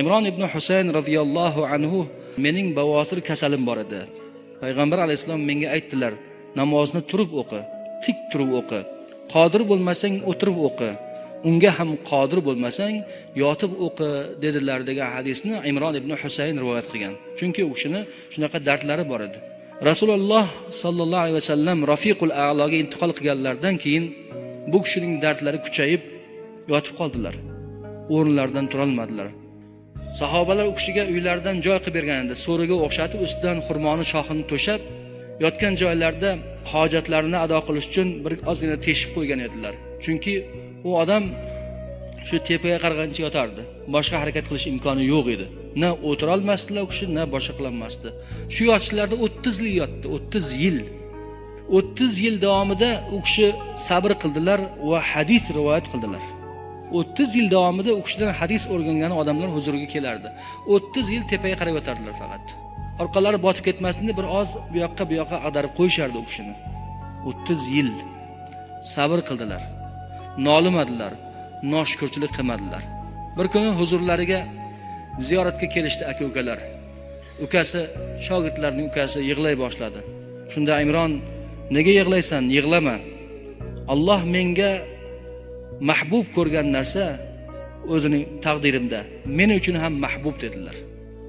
Imron ibn Husayn radhiyallohu anhu mening bavosir kasalim bor edi. Payg'ambar alayhisalom menga aytdilar, namozni turib o'qi, tik turib o'qi. Qodir bo'lmasang o'tirib o'qi. Unga ham qodir bo'lmasang yotib o'qi dedilar degan hadisni Imron ibn Husayn rivoyat qilgan. Chunki u kishini shunaqa dardlari bor edi. Rasululloh sallallohu alayhi vasallam Rafiqul A'loga intiqol qilganlardan keyin bu kishining dardlari kuchayib yotib qoldilar. O'rinlaridan tura olmadilar. Sahobalar u kishiga uylaridan joy qilib bergan edi. So'riga o'xshatib ustidan xurmoni shoxini to'shab, yotgan joylarda hojatlarini ado qilish uchun bir ozgina teshib qo'ygan edilar. Chunki u odam shu tepaga qaragancha yotardi. Boshqa harakat qilish imkoni yo'q edi. Na o'tira olmasdilar u kishi, na boshqa qila olmasdi. Shu yotishlarda 30 yil yotdi, 30 yil. 30 yil davomida u kishi sabr qildilar va hadis rivoyat qildilar. 30 yil davomida u kishidan hadis o'rgangan odamlar huzuriga kelardi. 30 yil tepaga qarab yotardilar faqat. Orqalari botib ketmasin deb bir oz bu yoqqa ag'darib qo'yishardi u kishini. 30 yil sabr qildilar. Nolimadilar, noshukrchilik qilmadilar. Bir kuni huzurlariga ziyoratga kelishdi aka-ukalar. Ukasi, shogirdlarning ukasi yig'lay boshladi. Shunda Imron, nega yig'laysan? Yig'lama. Alloh menga mahbub ko'rgan narsa o'zining taqdirimda men uchun ham mahbub dedilar.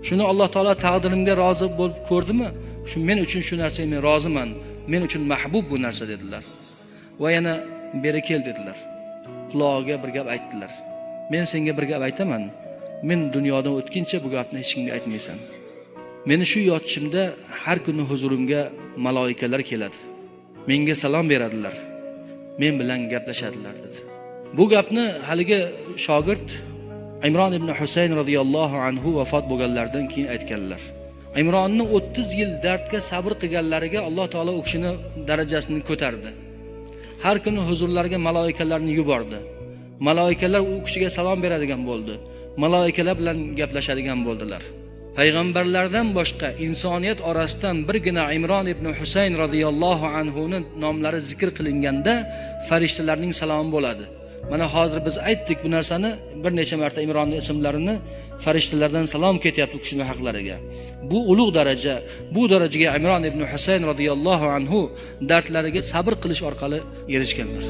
Shuni Alloh taolo taqdirimga rozi bo'lib ko'rdimi? Shu men uchun shu narsaga men roziman. Men uchun mahbub bu narsa dedilar. Va yana beri kel dedilar. Qulog'iga bir gap aytdilar. Men senga bir gap aytaman. Men dunyodan o'tkincha bu gapni hech kimga aytmaysan. Meni shu yotishimda har kuni huzurimga maloikalar keladi. Menga salom beradilar. Men bilan gaplashadilar dedi. Bu gapni haligi shogird Imron ibn Husayn radhiyallohu anhu vafot bo'lganlaridan keyin aytganlar. Imronni 30 yil dardga sabr qilganlariga Alloh taolo u kishini darajasini ko'tardi. Har kuni huzurlariga maloikalarni yubordi. Maloikalar u kishiga salom beradigan bo'ldi. Maloikalar bilan gaplashadigan bo'ldilar. Payg'ambarlardan boshqa insoniyat orasidan birgina Imron ibn Husayn radhiyallohu anhuning nomlari zikr qilinganda farishtalarning salomi bo'ladi. Mana hozir biz aytdik bu narsani, bir necha marta Imronning ismlarini farishtalardan salom ketyapti u kishining haqlariga. Bu ulug' daraja, bu darajaga Imron ibn Husayn radhiyallohu anhu dardlariga sabr qilish orqali erishganlar.